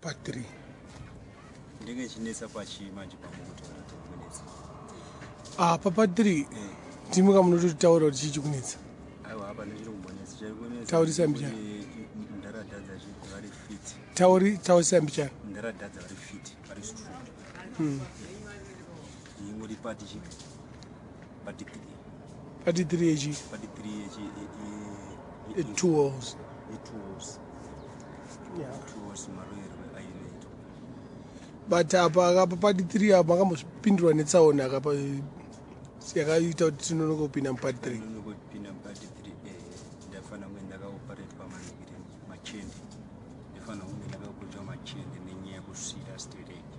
part 3 ndenge chinesa pachimanje pamoto kunetsa apa part 3 timuka munototaura kuti chichi kunetsa aiwa apa ndechiri kumbonetsa chari kunetsa taurisa mbichana ndaradhadza vari fit taurisa mbichana ndaradhadza vari fit vari strong ingori pati chi pati 3 yechi pati 3 yechi 2 holes maroerwe ainoita but apa part 3 apa makambopindurwa netsaona akapa yakaita kuti tinonokopinda mupart 3 ndinokopinda mupati 3 ndafana kunge ndakaoperate pamanhukire machende ndifana kunge ndakakotiwa machende nenyaya yekusvira stereki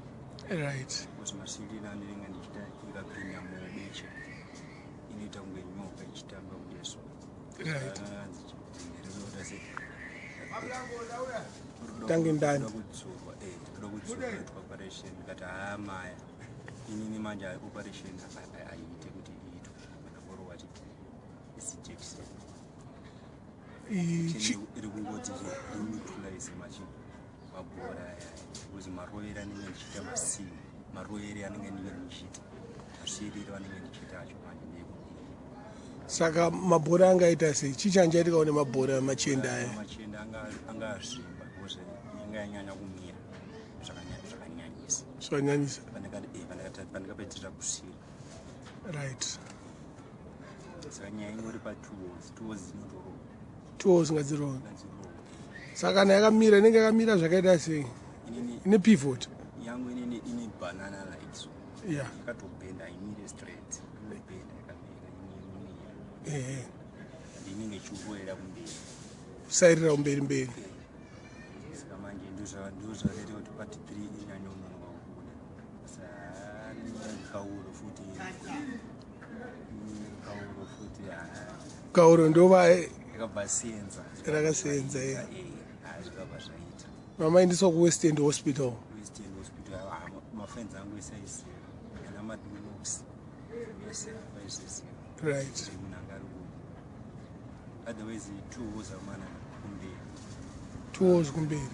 right because masirina andinenge ndichita ikapinda mubeche inoita kunge nyoka ichitanga kudeso right tange ndani kudzorwa kuitwa operation kati maya inini manje operation aiite kuti iitwe kana forward isijekiseni iri kungoti neutralize mabhora aya because maroere anenge ndichita masimu maroere anenge ndinge ndichita masiriro anenge ndichita acho manje ndekudii saka mabhora angaita sei chichanjaitika nemabhora machenda aya machenda angasvimba because inga yanyanya kumira zvakanyanyisa zvanyanyisa pandakapedzera kusira right saka nyaya ingori pa 2 holes zinotorowa 2 holes ngadzirowa saka kana yakamira inenge yakamira zvakaita sei ine pivot yangu ine banana like so yeah yakatobenda imire straight inobenda yakamira inenge ichiroera kumberi kusairira kumberi saka manje ndozvakaita kuti pati 3 inyanyonoka kubuda kauro futi kauro ndova yakabvasenza rakasenza zvikabva zvaita mamaindiswa kuwest hospital mafenzi angu esaizero ana madinox ese vaizezero right munangari otherwise 2 holes amana kumberi 2 holes kumberi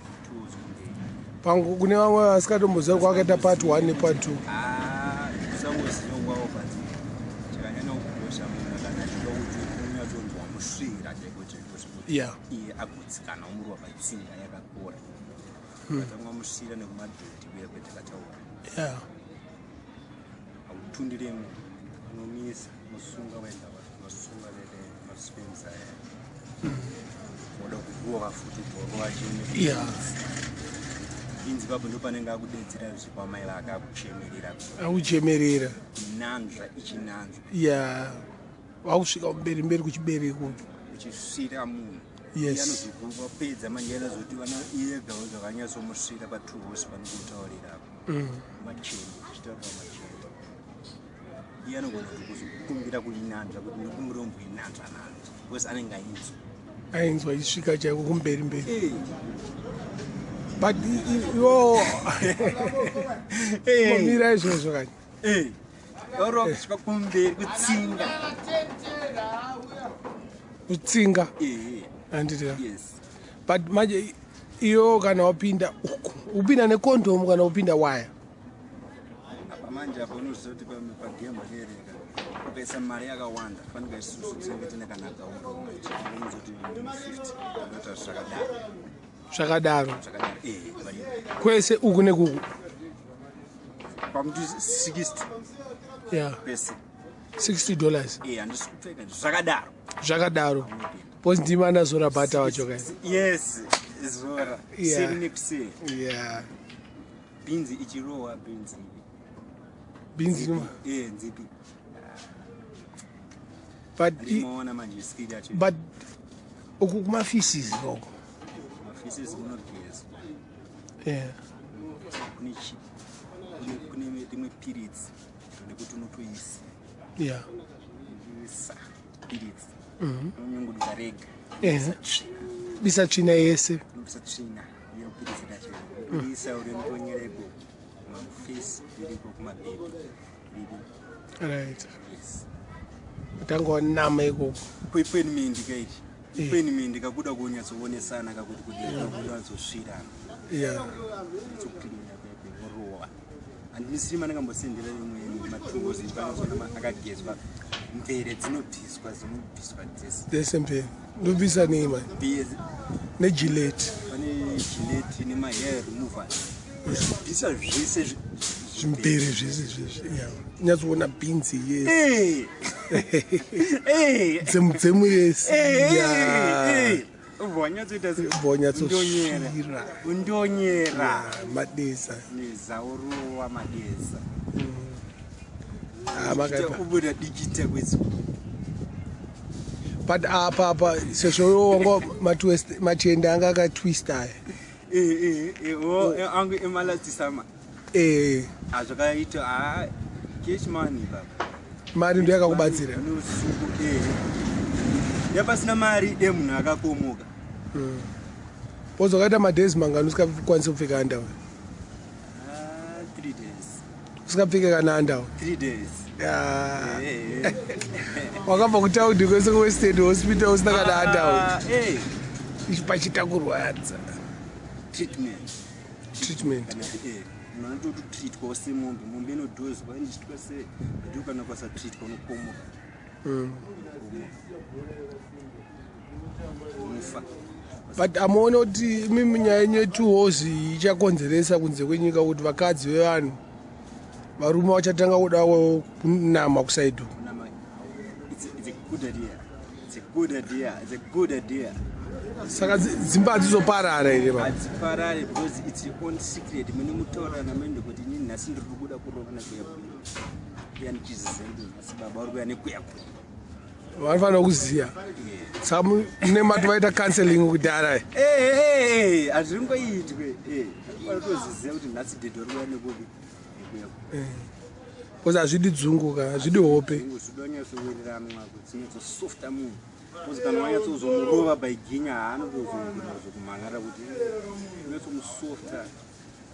pangu kune vamwe vasikatombozva kwakaita part 1 nepart 2 kusangoziva kwavo but chakanyanya kukosha munhu kana achida kuti unyatsonzwa musvira chaikochaiko yeah iye agutsikana umurwa patsinga yakakora katanga musvira nekumadhoti kuya kwetakataura yeah autundiremo unomisa musunga wenda masunga maspensa oda kugoka futi gorwa chine yeah inzi babo ndo panenge akudetsera zvipamaila akakuchemerera akuchemerera nanzva ichinanzva yeah wakusvika mberi kuchibereko uchisvira munhu yes anozokupa pedza manje anozoti vana iyega zvakanyatsomusvira pa 2 holes panokutaurirapo macheni chitaura macheni iye anogona kukumbira kuinanzva kuti ndikumbira umboinanzva because anenge ainzwa ichisvika chaiko kumberi but iwo mira izvozvo kani oro kusvika kumberi kutsinga handitira yes but manje iyo kana wapinda uku upinda nekondomu kana upinda waya apa manje apa unozoti pagemu riereka ukaisa mari yakawanda fanika isusu kusenge tine kana akauro unozoti 50 anota zvakadaro kwese uku nekuku pamuti 60 yeah pese $60 handisi kupfeka zvakadaro because ndima andazora bhata wacho kai yes zora seri nekuseri yeah binzi ichirowa binzi nzipi but manje skill yacho but uku kumafishes lokho mafishes kunogeza yeah kune timwe periods ndekuti unotoisa yeah periods unyungu dukarega bisatsvina yese bisatsvina iyo periods yacho isa uri mutonyereko mafisi iriko kumabhebhi right utanga wanama ikoko kwepenimindi kaiti ipenimindi kakuda kunyatsowonesana kakuti kuti kunyatsotsvirana Yeah. Tsokukirira pepe muruwa. Andisiri mana kambosendera rimwe matools panosona akagezwa mvere dzinobviswa dzese. Dzese mvere. Ndobvisa nei man? Negillette. Pane Gillette nemahair removers. Bvisa zvese Zvimbere zvese. Yeah. Nyatsoona beans yes. Dzemu yes. Yeah. Vanyatsoshira. Undonyera. Madesa. Nezaorowa madesa. Makaipa. Kubuda digita kwezi. But apa sezvo wango machenda anga akatwista. Angu emalatisama. Azvakaita cash money baba. Mari ndo yakakubatsira. Yapasina mari munhu akakomoka. Pozokaita madezi mangani usikakwanisa kupfeka underwear. 3 days. Usikapfeka kana underwear. 3 days. Wakabva kutaundi kwese kuwestern hospital usina kana underwear. Ichi pachitakurwadza. Treatment. Unototi treatwa semombe inodhozwa ichiitwa sei kuti kana kwasatreatwa unokomoka. Unofa. But amuona kuti mimi nyaya yenyu yetuhozi ichakonzeresa kunze kwenyika kuti vakadzi vevanhu varume vachatanga kuda kunama kusaidhu. It's a good idea. Saka dzimba hadzizoparara here ma. Hadziparare because it's your own secret. Mune mutaura namende kuti inini nhasi ndiri kubuda kuroka nekuyakuya. Iye ndichizizembe nhasi baba uri kuya nekuyakuya. Vanofanira kuziya. Saka mune mati vaita counseling kudhara. Hazvingoitwe. Vanotoziziva kuti nhasi dhedhe uri kuya nekuyakuya. Because hazvidi dzunguka, hazvidi hope. Zvinoda kunyatsowirirana dzinotosofta munhu. Because kana wanyatsozomurova baiginya haanotozokumhangara kuti unyatsomusofta.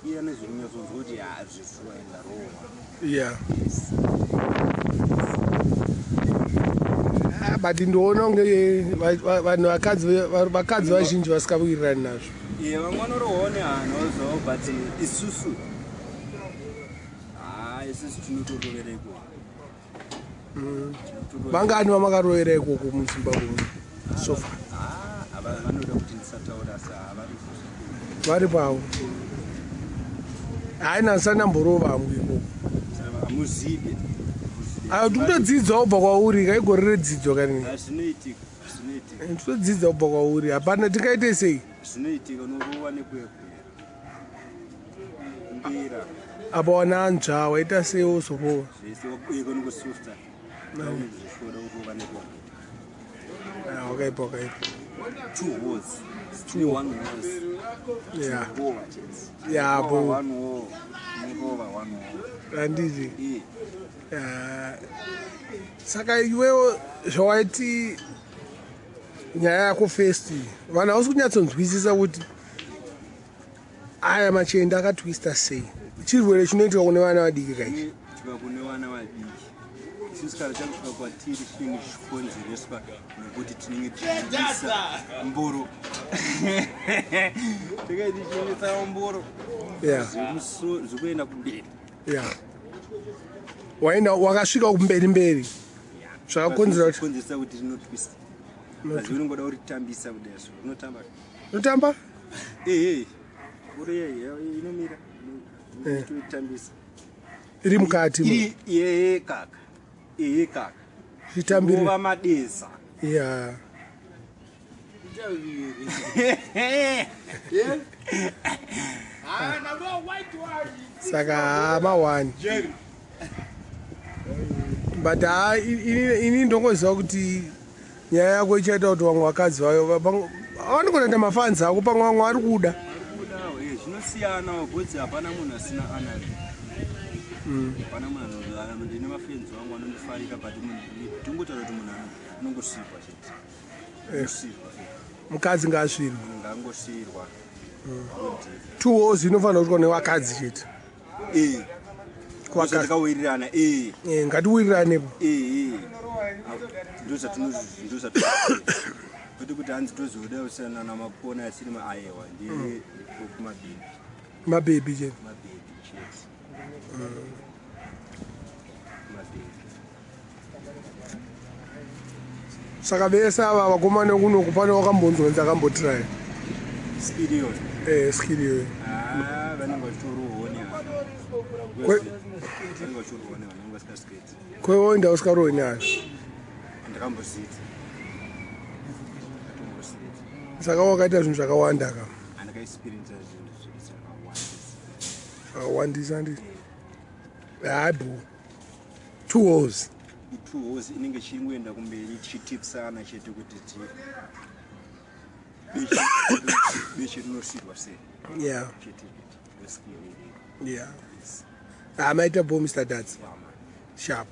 Iye anezvekunyatsoziva kuti zvisuwa endarova. Yeah. But ndoona kunge vanhu vakadzi vazhinji vasikawirirani nazvo. Vamwe vanorohwa nehanozawo but isusu isusu tinototoverekwa. Vangani vamakarovera ikoko muZimbabwe so far? Vanoda kuti ndisataura vari pavo. Haina ndisanamborova hangu ikoko. Hamuzivi. Tinotodzidza kubva kwauri kaigorere dzidzo kanini. Zvinoitika. Tinotodzidza kubva kwauri hapana tingaite sei? Zvinoitika unorova nekuyakuya. Mbira. Apa wana anzva waita sei wozoporwa? Zvese wakuyeka nokosofta. Zvishoda kurova nekuyakuya. Wakaipa. 2 wars. Still 1 wars. Yeah. Yeah, bo. 1 war. Murova 1 war. Handiti. Saka iwewo zvawaiti nyaya yako first vanhu hausi kunyatsonzwisisa kuti aya machenda akatwista sei. Chirwere chinoitika kune vana vadiki kaichi. Kune vana vadiki. Isusu kana takusvika kwatiri chinenge chichikonzereswa nekuti tinenge tichiisa mboro. Tikaiti chiisa mboro. Zvekuenda kumberi. Wakasvika kumberi. Zvakakonzeresa kuti rinotwista. Asi unongoda kuritambisa kudai so. Unotamba. Unotamba? Uri inomira. Kuritambisa. Iri mukati. Kaka. Kaka. Chitambire. Kuva madesa. Yeah. Saka ma1. But ini ndongoziva kuti nyaya yako ichaita kuti vamwe vakadzi vayo vanogona mafanzi ako pamwe vamwe vari kuda. Zvinosiyana bhodzi hapana munhu asina anani. Hapana munhu ndine mafenzi vangu vanondifarira but tingotaura kuti munhu anongosirwa chete. Mukadzi ngaasvirwe. Ngangosirwa. 2 wars inofanira kuti kune vakadzi chete. Kwakawirirana. Ngatiwiriranepo. Ndoza kuti hanzi tozoda usana namapona asiri maayewa ndiye kumabhini mabhebi chete mabhini chete mabhini saka vese ava vakomana kunoku pane wakambonzonzi akambotry speed yona skill vanenge vachitoruhoni Kwe- vanenge vachiruhoni vanenge vasingasiketi kweoenda usikaroni ano ndakambozita atombozita saka wakaita zvinhu zvakawanda ka handakaexperiensa zvinhu zvakawandisa zvakawandisa ndi haibho 2 holes i2 holes inenge chingoenda kumberi tichitipsana chete kuti bechi rinosirwa sei yeah chete kuti yeah maita bo Mr. Dads sharp